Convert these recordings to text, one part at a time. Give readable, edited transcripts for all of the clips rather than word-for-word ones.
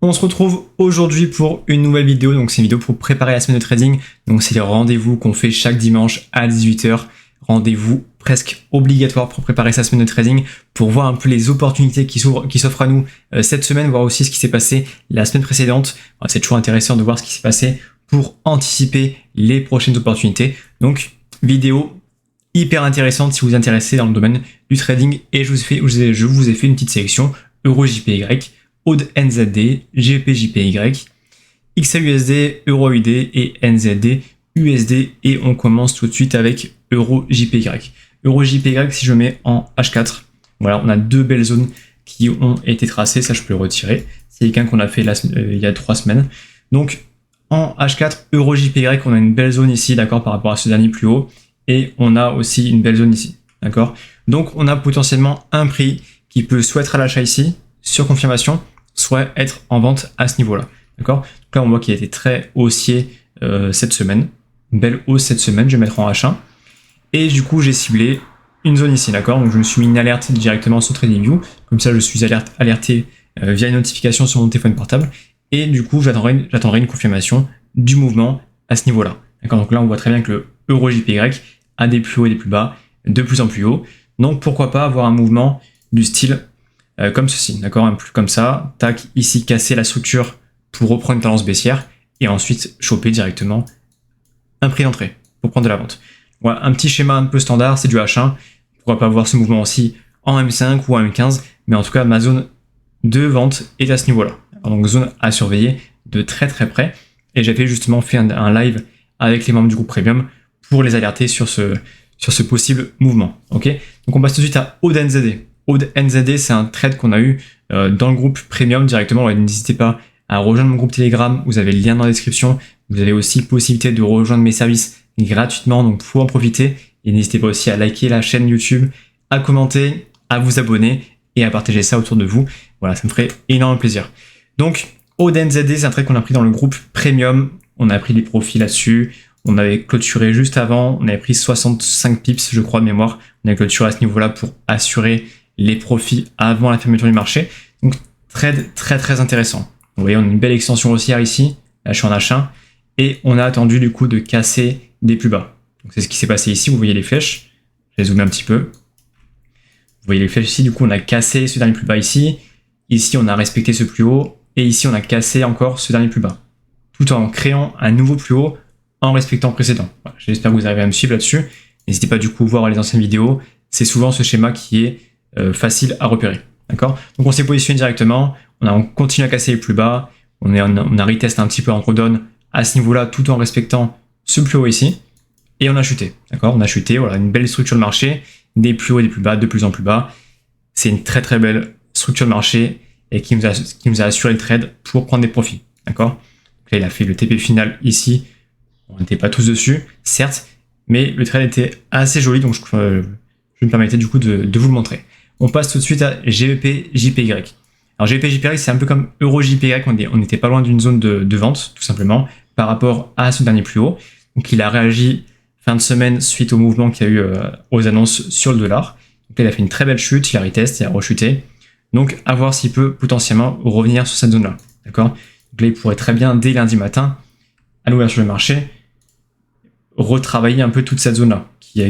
On se retrouve aujourd'hui pour une nouvelle vidéo, donc c'est une vidéo pour préparer la semaine de trading. Donc c'est les rendez-vous qu'on fait chaque dimanche à 18 h. Rendez-vous presque obligatoire pour préparer sa semaine de trading, pour voir un peu les opportunités qui s'offrent à nous cette semaine, voir aussi ce qui s'est passé la semaine précédente. C'est toujours intéressant de voir ce qui s'est passé pour anticiper les prochaines opportunités. Donc vidéo hyper intéressante si vous vous intéressez dans le domaine du trading, et je vous ai fait une petite sélection EURJPY, AUD NZD, GBP JPY, XAUSD, EURUSD et NZD USD, et on commence tout de suite avec EURJPY. EURJPY, si je mets en H4, voilà, on a deux belles zones qui ont été tracées, ça je peux le retirer, c'est quelqu'un qu'on a fait il y a 3 semaines. Donc en H4, EURJPY, on a une belle zone ici, d'accord, par rapport à ce dernier plus haut, et on a aussi une belle zone ici, d'accord. Donc on a potentiellement un prix qui peut soit être à l'achat ici, sur confirmation, soit être en vente à ce niveau-là, d'accord. Donc là on voit qu'il a été très haussier cette semaine, une belle hausse cette semaine, je vais mettre en H1, et du coup j'ai ciblé une zone ici, d'accord. Donc je me suis mis une alerte directement sur TradingView, comme ça je suis alerté via une notification sur mon téléphone portable, et du coup j'attendrai une confirmation du mouvement à ce niveau-là, d'accord. Donc là on voit très bien que le EURJPY a des plus hauts et des plus bas, de plus en plus haut, donc pourquoi pas avoir un mouvement du style comme ceci, d'accord, un plus comme ça, tac, ici casser la structure pour reprendre une tendance baissière, et ensuite choper directement un prix d'entrée pour prendre de la vente. Voilà, un petit schéma un peu standard, c'est du H1, pourquoi pas avoir ce mouvement aussi en M5 ou en M15, mais en tout cas ma zone de vente est à ce niveau-là, donc zone à surveiller de très très près, et j'avais justement fait un live avec les membres du groupe Premium pour les alerter sur ce possible mouvement, ok. Donc on passe tout de suite à AUD NZD. AUD NZD, c'est un trade qu'on a eu dans le groupe Premium directement. Alors, n'hésitez pas à rejoindre mon groupe Telegram, vous avez le lien dans la description. Vous avez aussi possibilité de rejoindre mes services gratuitement, donc pour en profiter. Et n'hésitez pas aussi à liker la chaîne YouTube, à commenter, à vous abonner et à partager ça autour de vous. Voilà, ça me ferait énormément plaisir. Donc AUD NZD, c'est un trade qu'on a pris dans le groupe Premium. On a pris des profits là-dessus. On avait clôturé juste avant, on avait pris 65 pips, je crois, de mémoire. On a clôturé à ce niveau-là pour assurer les profits avant la fermeture du marché. Donc, trade très très intéressant. Vous voyez, on a une belle extension haussière ici. Là, je suis en H1. Et on a attendu du coup de casser des plus bas. Donc, c'est ce qui s'est passé ici. Vous voyez les flèches. Je vais zoomer un petit peu. Vous voyez les flèches ici. Du coup, on a cassé ce dernier plus bas ici. Ici, on a respecté ce plus haut. Et ici, on a cassé encore ce dernier plus bas. Tout en créant un nouveau plus haut en respectant le précédent. Voilà, j'espère que vous arrivez à me suivre là-dessus. N'hésitez pas du coup à voir les anciennes vidéos. C'est souvent ce schéma qui est facile à repérer. D'accord. Donc on s'est positionné directement. On continue à casser les plus bas. On a retest un petit peu en drawdown à ce niveau-là tout en respectant ce plus haut ici. Et on a chuté. D'accord. On a chuté. Voilà, une belle structure de marché. Des plus hauts et des plus bas, de plus en plus bas. C'est une très très belle structure de marché et qui nous a assuré le trade pour prendre des profits. D'accord. Donc là, il a fait le TP final ici. On n'était pas tous dessus, certes, mais le trade était assez joli, donc je me permettais du coup de vous le montrer. On passe tout de suite à GBP JPY. Alors GBP JPY, c'est un peu comme EURJPY, on n'était pas loin d'une zone de vente, tout simplement, par rapport à ce dernier plus haut. Donc il a réagi fin de semaine suite au mouvement qu'il y a eu aux annonces sur le dollar. Donc là, il a fait une très belle chute, il a retest, il a rechuté. Donc à voir s'il peut potentiellement revenir sur cette zone-là. D'accord. Donc là, il pourrait très bien, dès lundi matin, à l'ouverture du marché, retravailler un peu toute cette zone-là qui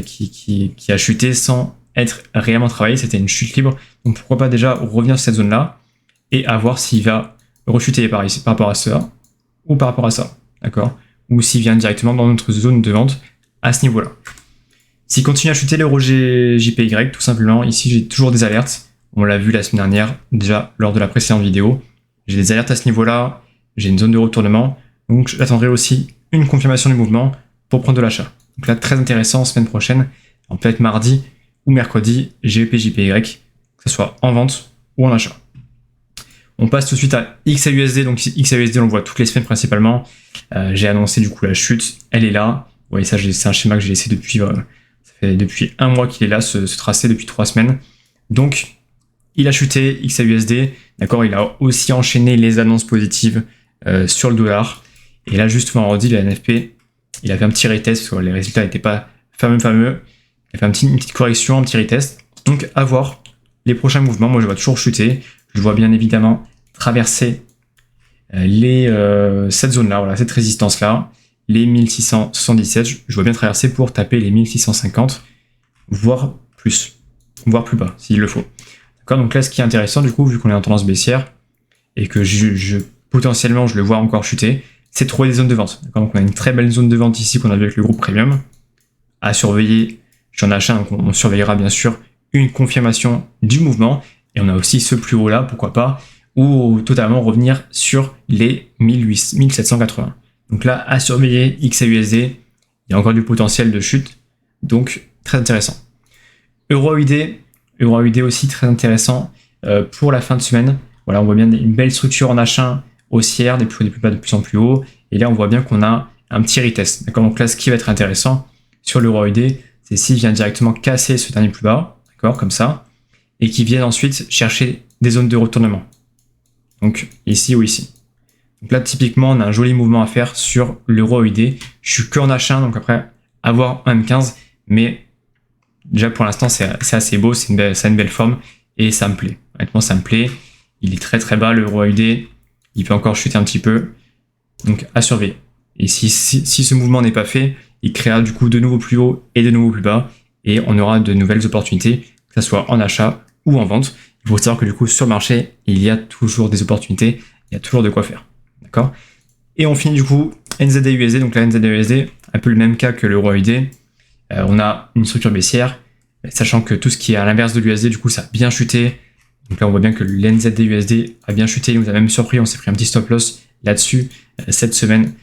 a chuté sans être réellement travaillée. C'était une chute libre. Donc pourquoi pas déjà revenir sur cette zone-là et à voir s'il va rechuter par rapport à ça ou par rapport à ça. D'accord. Ou s'il vient directement dans notre zone de vente à ce niveau-là. S'il continue à chuter l'EURJPY, tout simplement, ici j'ai toujours des alertes. On l'a vu la semaine dernière, déjà lors de la précédente vidéo. J'ai des alertes à ce niveau-là. J'ai une zone de retournement. Donc j'attendrai aussi une confirmation du mouvement pour prendre de l'achat. Donc là, très intéressant, semaine prochaine, peut-être mardi ou mercredi, GBP JPY, que ce soit en vente ou en achat. On passe tout de suite à XAUSD. Donc XAUSD, on le voit toutes les semaines principalement. J'ai annoncé du coup la chute, elle est là. Vous voyez ça, c'est un schéma que j'ai laissé depuis, ça fait depuis 1 mois qu'il est là, ce tracé depuis 3 semaines. Donc il a chuté, XAUSD, d'accord, il a aussi enchaîné les annonces positives sur le dollar. Et là, juste vendredi, la NFP, il a fait un petit retest, parce que les résultats n'étaient pas fameux. Il a fait une petite correction, un petit retest. Donc, à voir les prochains mouvements. Moi, je vois toujours chuter. Je vois bien évidemment traverser cette zone-là, voilà, cette résistance-là, les 1677, je vois bien traverser pour taper les 1650, voire plus bas, s'il le faut. D'accord, donc là, ce qui est intéressant, du coup, vu qu'on est en tendance baissière, et que potentiellement, je le vois encore chuter, c'est de trouver des zones de vente. D'accord, donc on a une très belle zone de vente ici qu'on a vu avec le groupe Premium, à surveiller, je suis en achat, donc on surveillera bien sûr une confirmation du mouvement, et on a aussi ce plus haut là, pourquoi pas, ou totalement revenir sur les 1780. Donc là, à surveiller XAUSD, il y a encore du potentiel de chute, donc très intéressant. EURUSD aussi très intéressant pour la fin de semaine. Voilà, on voit bien une belle structure en H1 haussière, des plus bas de plus en plus haut, et là on voit bien qu'on a un petit retest. D'accord, donc là ce qui va être intéressant sur l'EURUSD, c'est s'il vient directement casser ce dernier plus bas, d'accord, comme ça, et qu'il vienne ensuite chercher des zones de retournement. Donc ici ou ici. Donc là, typiquement, on a un joli mouvement à faire sur l'EURUSD. Je suis que en H1, donc après, avoir un M15, mais déjà pour l'instant, c'est assez beau, ça a une belle forme, et ça me plaît. Honnêtement, ça me plaît. Il est très très bas, l'EURUSD. Il peut encore chuter un petit peu. Donc à surveiller. Et si ce mouvement n'est pas fait, il créera du coup de nouveaux plus hauts et de nouveaux plus bas, et on aura de nouvelles opportunités, que ce soit en achat ou en vente. Il faut savoir que du coup, sur le marché, il y a toujours des opportunités, il y a toujours de quoi faire. D'accord ? Et on finit du coup NZD-USD, donc la NZD-USD, un peu le même cas que l'EURUSD. On a une structure baissière, sachant que tout ce qui est à l'inverse de l'USD, du coup, ça a bien chuté. Donc là, on voit bien que l'NZD-USD a bien chuté, il nous a même surpris, on s'est pris un petit stop loss là-dessus cette semaine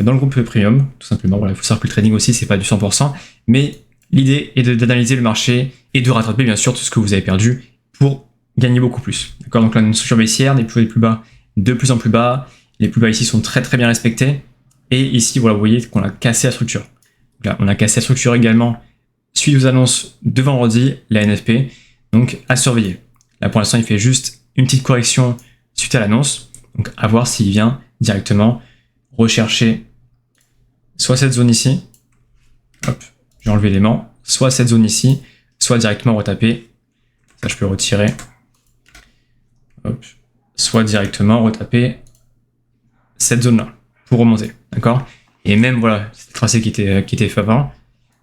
dans le groupe Premium, tout simplement. Voilà, il faut savoir que le trading aussi, c'est pas du 100%, mais l'idée est d'analyser le marché et de rattraper bien sûr tout ce que vous avez perdu pour gagner beaucoup plus. D'accord, donc là, on a une structure baissière, des plus bas de plus en plus bas. Les plus bas ici sont très très bien respectés. Et ici, voilà, vous voyez qu'on a cassé la structure. Donc là, on a cassé la structure également suite aux annonces de vendredi, la NFP. Donc à surveiller. Là, pour l'instant, il fait juste une petite correction suite à l'annonce. Donc à voir s'il vient directement rechercher soit cette zone ici. Hop, j'ai enlevé l'aimant. Soit cette zone ici, soit directement retaper. Ça, je peux retirer. Hop. Soit directement retaper cette zone-là pour remonter, d'accord? Et même, voilà, c'est le tracé qui était favorable.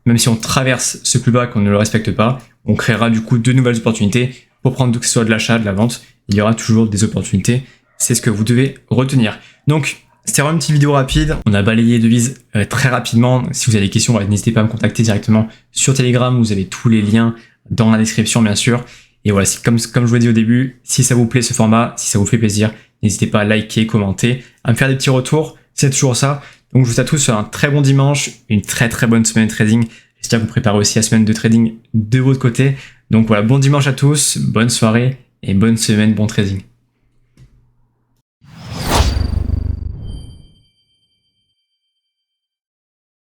Même si on traverse ce plus bas, qu'on ne le respecte pas, on créera du coup de nouvelles opportunités pour prendre que ce soit de l'achat, de la vente. Il y aura toujours des opportunités. C'est ce que vous devez retenir. Donc, c'était vraiment une petite vidéo rapide. On a balayé les devises très rapidement. Si vous avez des questions, n'hésitez pas à me contacter directement sur Telegram. Vous avez tous les liens dans la description, bien sûr. Et voilà, comme je vous l'ai dit au début, si ça vous plaît ce format, si ça vous fait plaisir, n'hésitez pas à liker, commenter, à me faire des petits retours. C'est toujours ça. Donc, je vous souhaite à tous un très bon dimanche, une très très bonne semaine de trading. J'espère que vous préparez aussi la semaine de trading de votre côté. Donc voilà, bon dimanche à tous, bonne soirée et bonne semaine, bon trading.